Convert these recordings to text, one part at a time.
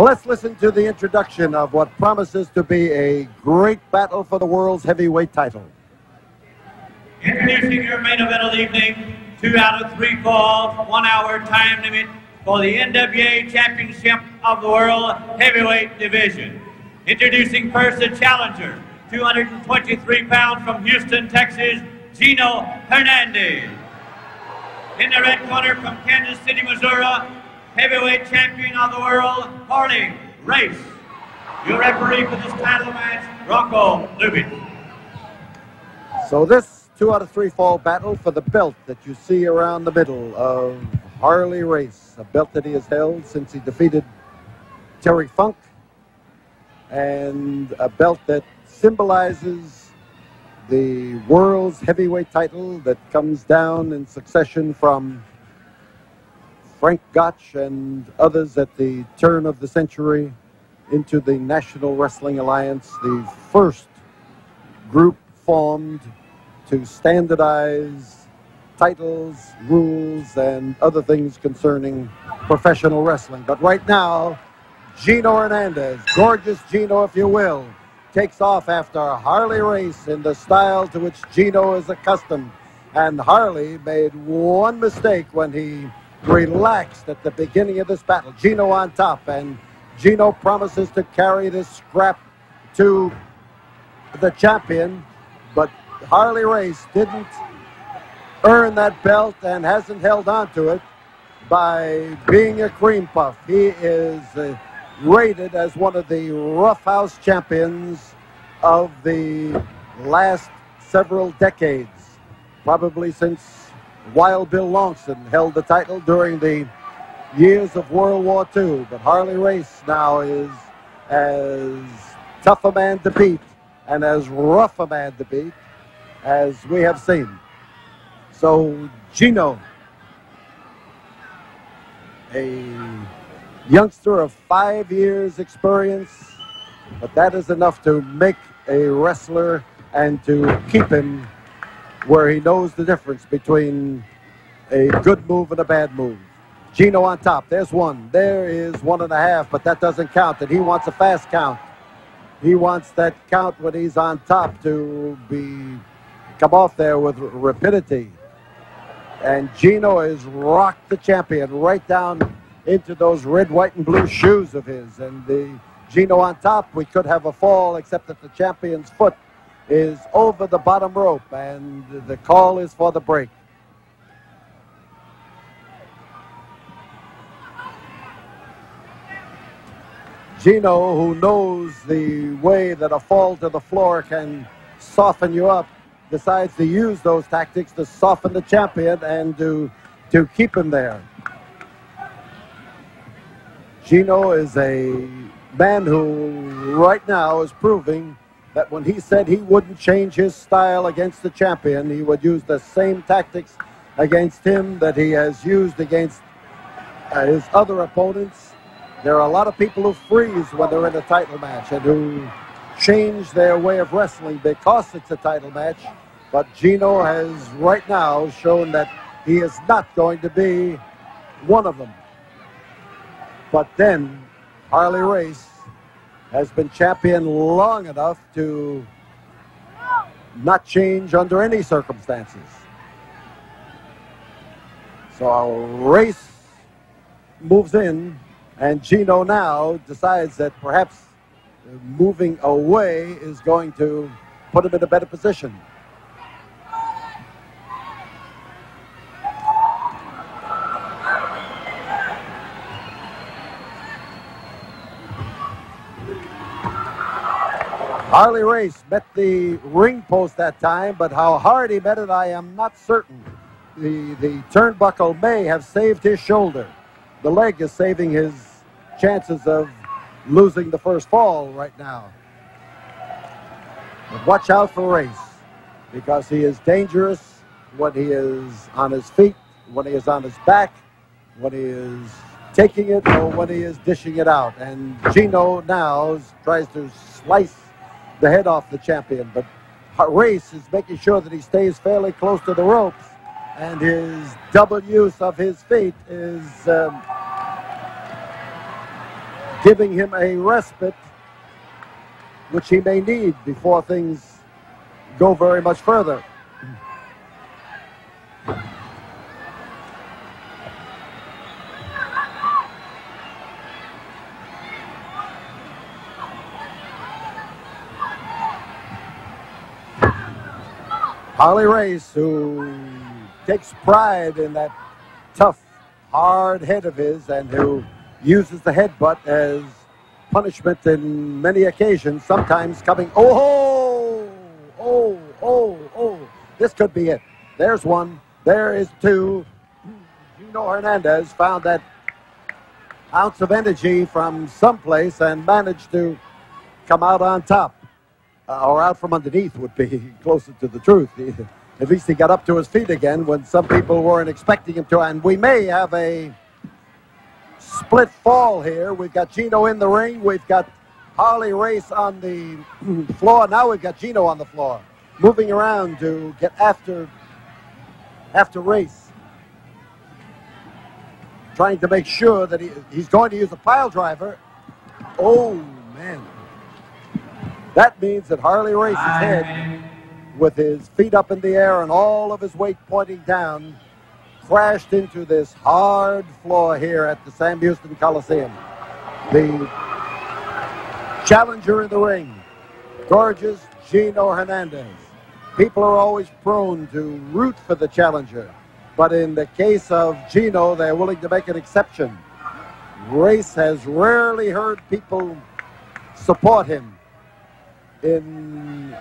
Well, let's listen to the introduction of what promises to be a great battle for the world's heavyweight title. Introducing your main event of the evening, 2 out of 3 falls, 1 hour time limit for the NWA Championship of the World Heavyweight Division. Introducing first the challenger, 223 pounds from Houston, Texas, Gino Hernandez. In the red corner from Kansas City, Missouri, heavyweight champion of the world, Harley Race. Your referee for this title match, Rocco Lubitz. So this 2 out of 3 fall battle for the belt that you see around the middle of Harley Race, a belt that he has held since he defeated Terry Funk, and a belt that symbolizes the world's heavyweight title that comes down in succession from Frank Gotch and others at the turn of the century into the National Wrestling Alliance, the first group formed to standardize titles, rules, and other things concerning professional wrestling. But right now, Gino Hernandez, gorgeous Gino if you will, takes off after Harley Race in the style to which Gino is accustomed. And Harley made one mistake when he relaxed at the beginning of this battle. Gino on top, and Gino promises to carry this scrap to the champion, but Harley Race didn't earn that belt and hasn't held on to it by being a cream puff. He is rated as one of the roughhouse champions of the last several decades, probably since Wild Bill Longson held the title during the years of World War II. But Harley Race now is as tough a man to beat and as rough a man to beat as we have seen. So Gino, a youngster of 5 years experience, but that is enough to make a wrestler and to keep him where he knows the difference between a good move and a bad move. Gino on top. There's one. There is 1.5, but that doesn't count, and he wants a fast count. He wants that count when he's on top to come off there with rapidity. And Gino has rocked the champion right down into those red, white, and blue shoes of his. And the Gino on top, we could have a fall, except that the champion's foot is over the bottom rope, and the call is for the break. Gino, who knows the way that a fall to the floor can soften you up, decides to use those tactics to soften the champion and to keep him there. Gino is a man who right now is proving that when he said he wouldn't change his style against the champion, he would use the same tactics against him that he has used against his other opponents. There are a lot of people who freeze when they're in a title match and who change their way of wrestling because it's a title match. But Gino has right now shown that he is not going to be one of them. But then Harley Race has been champion long enough to not change under any circumstances. So Race moves in, and Gino now decides that perhaps moving away is going to put him in a better position. Harley Race met the ring post that time, but how hard he met it, I am not certain. The turnbuckle may have saved his shoulder. The leg is saving his chances of losing the first fall right now. But watch out for Race, because he is dangerous when he is on his feet, when he is on his back, when he is taking it, or when he is dishing it out. And Gino now tries to slice the head off the champion, but Race is making sure that he stays fairly close to the ropes, and his double use of his feet is giving him a respite, which he may need before things go very much further. Harley Race, who takes pride in that tough, hard head of his and who uses the headbutt as punishment in many occasions, sometimes coming, oh, this could be it. There's one, there is two. Gino Hernandez found that ounce of energy from someplace and managed to come out on top. Or out from underneath would be closer to the truth. At least he got up to his feet again when some people weren't expecting him to. And we may have a split fall here. We've got Gino in the ring. We've got Harley Race on the floor. Now we've got Gino on the floor, moving around to get after Race, trying to make sure that he's going to use a pile driver. Oh, man. That means that Harley Race's head, with his feet up in the air and all of his weight pointing down, crashed into this hard floor here at the Sam Houston Coliseum. The challenger in the ring, gorgeous Gino Hernandez. People are always prone to root for the challenger, but in the case of Gino, they're willing to make an exception. Race has rarely heard people support him in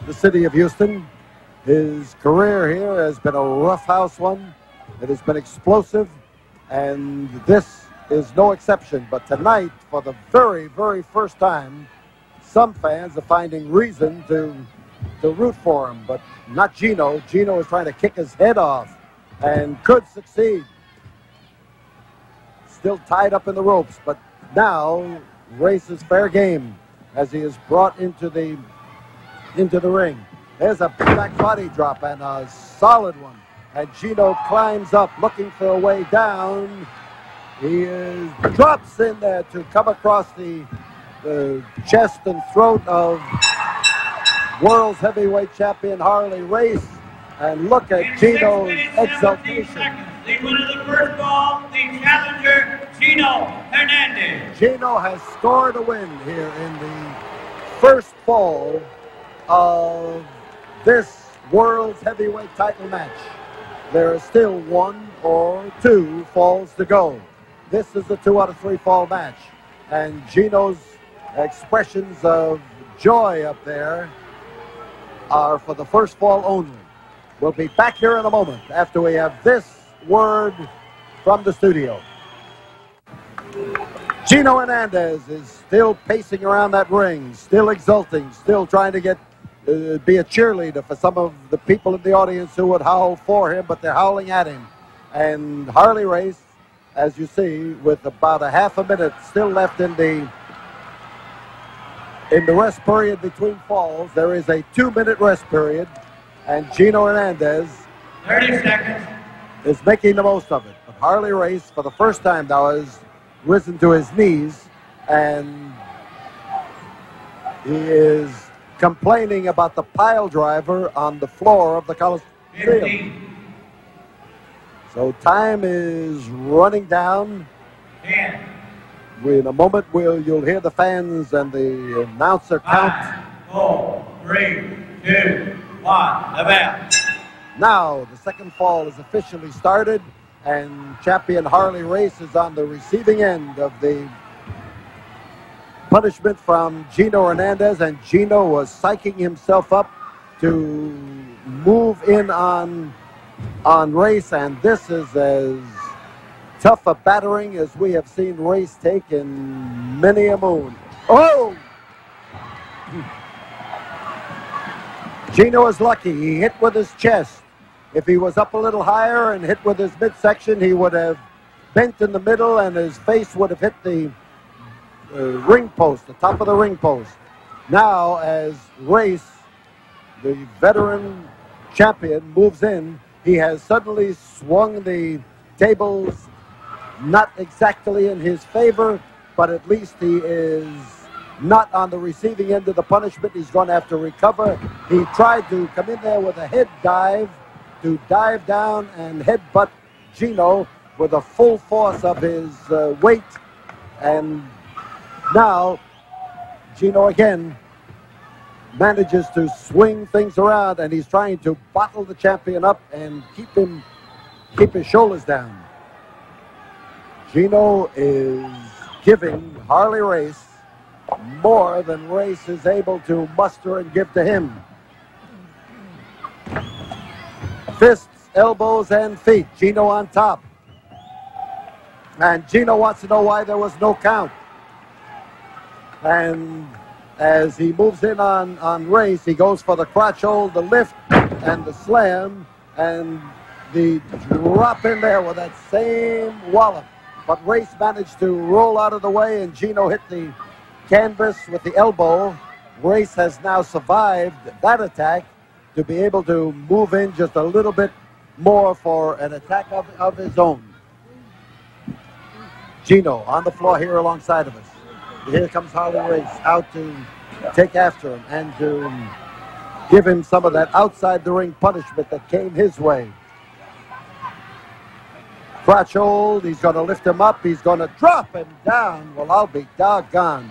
the city of Houston. His career here has been a roughhouse one. It has been explosive, and this is no exception. But tonight, for the very, very first time, some fans are finding reason to root for him, but not Gino. Gino is trying to kick his head off and could succeed. Still tied up in the ropes, but now Race is fair game as he is brought into the ring. There's a back body drop and a solid one. And Gino climbs up looking for a way down. He drops in there to come across the chest and throat of World's Heavyweight Champion Harley Race. And look at Gino's exultation. The winner of the first ball, the challenger, Gino Hernandez. Gino has scored a win here in the first fall of this World's Heavyweight title match. There is still 1 or 2 falls to go. This is a 2 out of 3 fall match. And Gino's expressions of joy up there are for the first fall only. We'll be back here in a moment after we have this word from the studio. Gino Hernandez is still pacing around that ring, still exulting, still trying to be a cheerleader for some of the people in the audience who would howl for him, but they're howling at him. And Harley Race, as you see, with about a half a minute still left in the rest period between falls, there is a 2-minute rest period, and Gino Hernandez 30 seconds. Is making the most of it. But Harley Race, for the first time now, has risen to his knees, and he is complaining about the pile driver on the floor of the Coliseum. So time is running down. 10. In a moment, you'll hear the fans and the announcer count. 5, 4, 3, 2, 1. The bell. Now, the second fall is officially started, and champion Harley Race is on the receiving end of the punishment from Gino Hernandez, and Gino was psyching himself up to move in on Race, and this is as tough a battering as we have seen Race take in many a moon. Oh! Gino is lucky. He hit with his chest. If he was up a little higher and hit with his midsection, he would have bent in the middle and his face would have hit the ring post, the top of the ring post. Now, as Race, the veteran champion, moves in, he has suddenly swung the tables not exactly in his favor, but at least he is not on the receiving end of the punishment. He's going to have to recover. He tried to come in there with a head dive, to dive down and headbutt Gino with the full force of his weight. And now Gino again manages to swing things around, and he's trying to bottle the champion up and keep his shoulders down. Gino is giving Harley Race more than Race is able to muster and give to him. Fists, elbows, and feet. Gino on top. And Gino wants to know why there was no count. And as he moves in on Race, he goes for the crotch hold, the lift, and the slam, and the drop in there with that same wallop. But Race managed to roll out of the way, and Gino hit the canvas with the elbow. Race has now survived that attack to be able to move in just a little bit more for an attack of his own. Gino on the floor here alongside of us. Here comes Harley Race out to take after him and to give him some of that outside the ring punishment that came his way. Crotch hold, he's going to lift him up, he's going to drop him down. Well, I'll be doggone.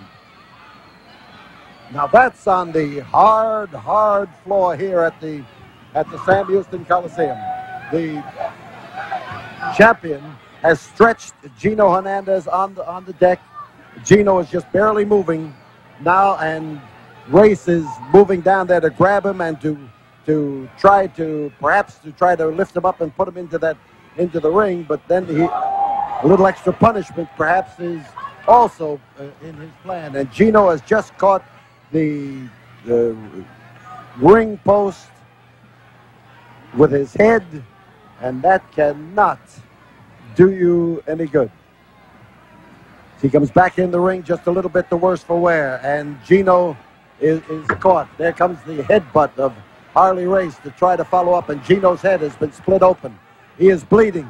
Now that's on the hard floor here at the Sam Houston Coliseum. The champion has stretched Gino Hernandez on the deck. Gino is just barely moving now, and Race is moving down there to grab him and to try to lift him up and put him into the ring. But then a little extra punishment perhaps is also in his plan. And Gino has just caught the ring post with his head, and that cannot do you any good. He comes back in the ring just a little bit the worse for wear, and Gino is caught. There comes the headbutt of Harley Race to try to follow up, and Gino's head has been split open. He is bleeding.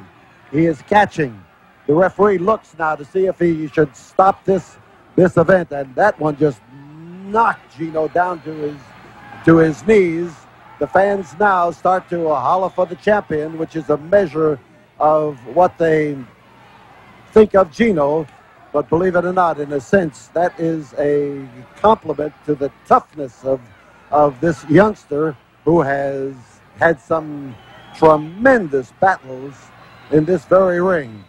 He is catching. The referee looks now to see if he should stop this event, and that one just knocked Gino down to his knees. The fans now start to holler for the champion, which is a measure of what they think of Gino. But believe it or not, in a sense, that is a compliment to the toughness of this youngster who has had some tremendous battles in this very ring.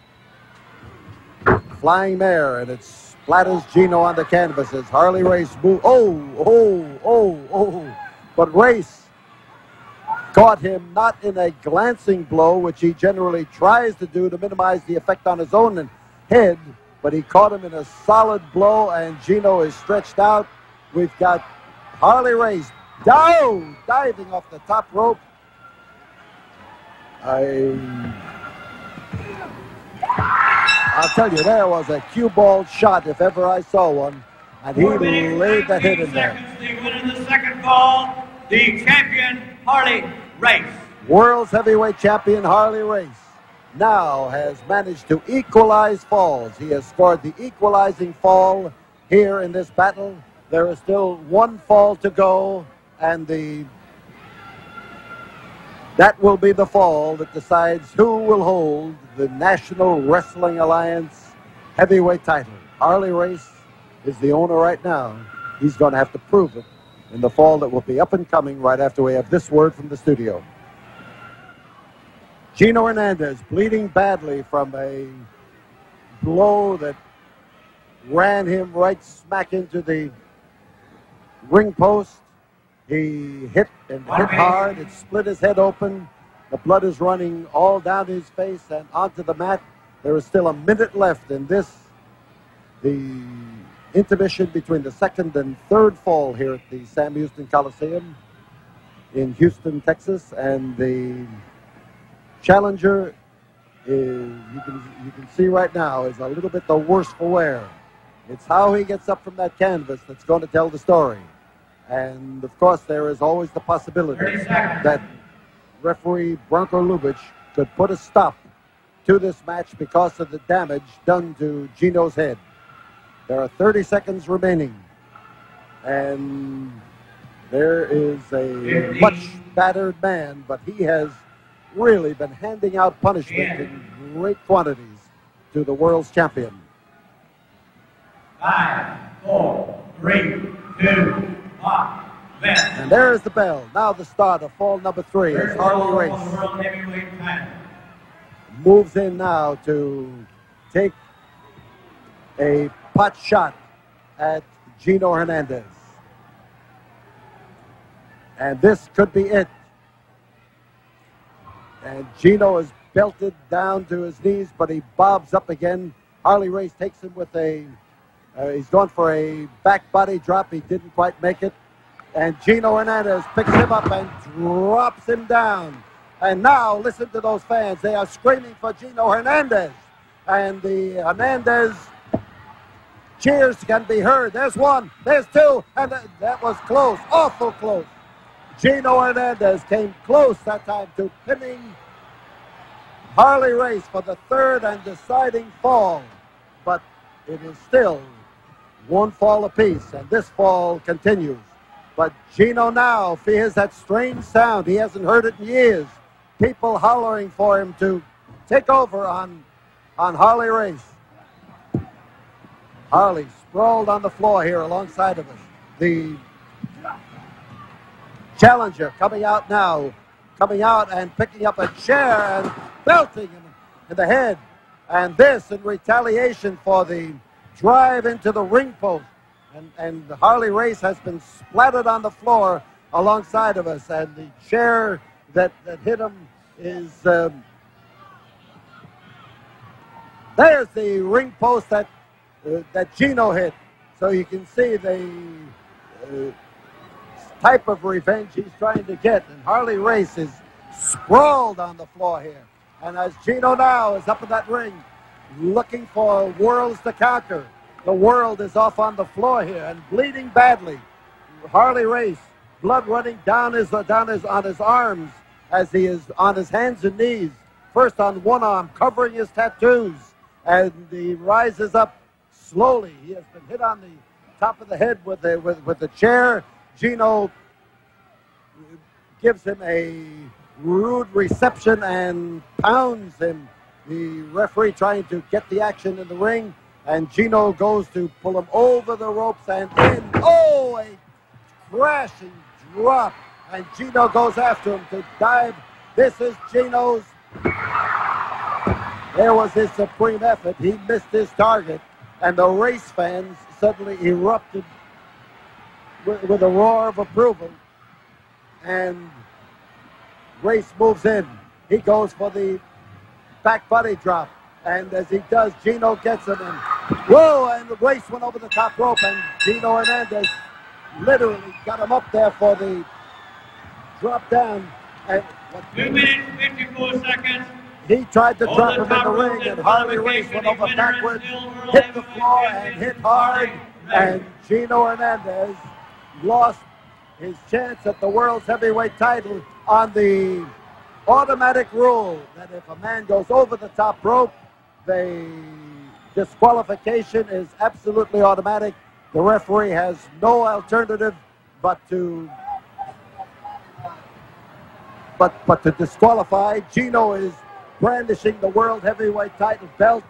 Flying mare, and it splatters Gino on the canvas as Harley Race moves. But Race caught him not in a glancing blow, which he generally tries to do to minimize the effect on his own head, but he caught him in a solid blow, and Gino is stretched out. We've got Harley Race diving off the top rope. I'll tell you, there was a cue ball shot if ever I saw one, and he laid that hit in there. The winner of the second ball, the champion Harley Race. World's heavyweight champion Harley Race now has managed to equalize falls. He has scored the equalizing fall here in this battle. There is still one fall to go, and that will be the fall that decides who will hold the National Wrestling Alliance heavyweight title. Harley Race is the owner right now. He's going to have to prove it in the fall that will be up and coming right after we have this word from the studio. Gino Hernandez bleeding badly from a blow that ran him right smack into the ring post. He hit hard. It split his head open. The blood is running all down his face and onto the mat. There is still a minute left in this, the intermission between the second and third fall here at the Sam Houston Coliseum in Houston, Texas, and the challenger is, you can see right now, is a little bit the worse for wear. It's how he gets up from that canvas that's going to tell the story. And of course, there is always the possibility that referee Branko Lubitsch could put a stop to this match because of the damage done to Gino's head. There are 30 seconds remaining. And there is a much battered man, but he has really been handing out punishment in great quantities to the world's champion. 5, 4, 3, 2, 1. And there's the bell. Now the start of fall number 3 as Harley Race moves in now to take a pot shot at Gino Hernandez. And this could be it. And Gino is belted down to his knees, but he bobs up again. Harley Race takes him with a, he's going for a back body drop. He didn't quite make it. And Gino Hernandez picks him up and drops him down. And now listen to those fans. They are screaming for Gino Hernandez. And the Hernandez cheers can be heard. There's one, there's two, and that was close, awful close. Gino Hernandez came close that time to pinning Harley Race for the third and deciding fall. But it is still one fall apiece, and this fall continues. But Gino now hears that strange sound. He hasn't heard it in years. People hollering for him to take over on Harley Race. Harley sprawled on the floor here alongside of us. The challenger coming out now, coming out and picking up a chair and belting him in the head. And this in retaliation for the drive into the ring post. And Harley Race has been splattered on the floor alongside of us. And the chair that hit him is, there's the ring post that Gino hit. So you can see the type of revenge he's trying to get. And Harley Race is sprawled on the floor here. And as Gino now is up in that ring, looking for worlds to conquer, the world is off on the floor here and bleeding badly. Harley Race, blood running down his on his arms as he is on his hands and knees. First on one arm, covering his tattoos, and he rises up slowly. He has been hit on the top of the head with the chair. Gino gives him a rude reception and pounds him. The referee trying to get the action in the ring, and Gino goes to pull him over the ropes and in. Oh, a crashing drop, and Gino goes after him to dive. This is Gino's. There was his supreme effort. He missed his target, and the Race fans suddenly erupted with a roar of approval. And Race moves in. He goes for the back body drop. And as he does, Gino gets him in. Whoa, and the Race went over the top rope, and Gino Hernandez literally got him up there for the drop down. And 2 minutes, 54 seconds. He tried to drop him in the ring, and Harley Race went over backwards, hit the floor, and hit hard. And Gino Hernandez lost his chance at the world's heavyweight title on the automatic rule that if a man goes over the top rope, the disqualification is absolutely automatic. The referee has no alternative but to disqualify. Gino is brandishing the world heavyweight title belt.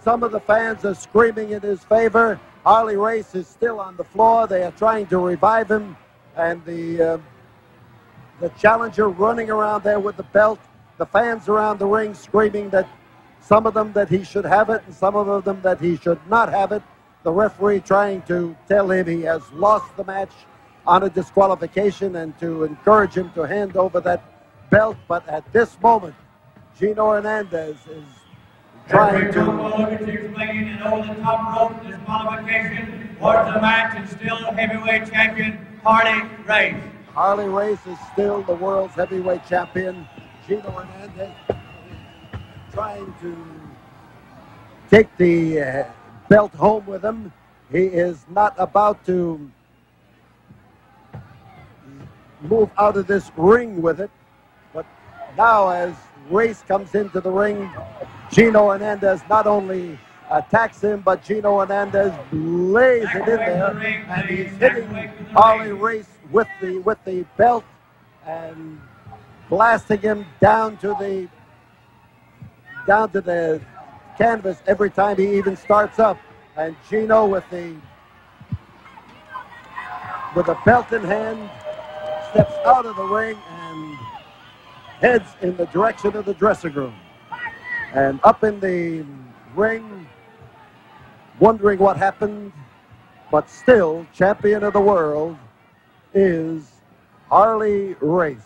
Some of the fans are screaming in his favor. Harley Race is still on the floor. They are trying to revive him, and the challenger running around there with the belt. The fans around the ring screaming that some of them that he should have it and some of them that he should not have it. The referee trying to tell him he has lost the match on a disqualification and to encourage him to hand over that belt. But at this moment, Gino Hernandez is trying to explain an over the top rope disqualification towards the match and still heavyweight champion Harley Race. Harley Race is still the world's heavyweight champion. Gino Hernandez trying to take the belt home with him. He is not about to move out of this ring with it. But now as Race comes into the ring, Gino Hernandez not only attacks him, but Gino Hernandez lays it in there, and he's hitting Harley Race with the belt and blasting him down to the canvas every time he even starts up. And Gino with the belt in hand steps out of the ring and heads in the direction of the dressing room. And up in the ring, wondering what happened, but still champion of the world, is Harley Race.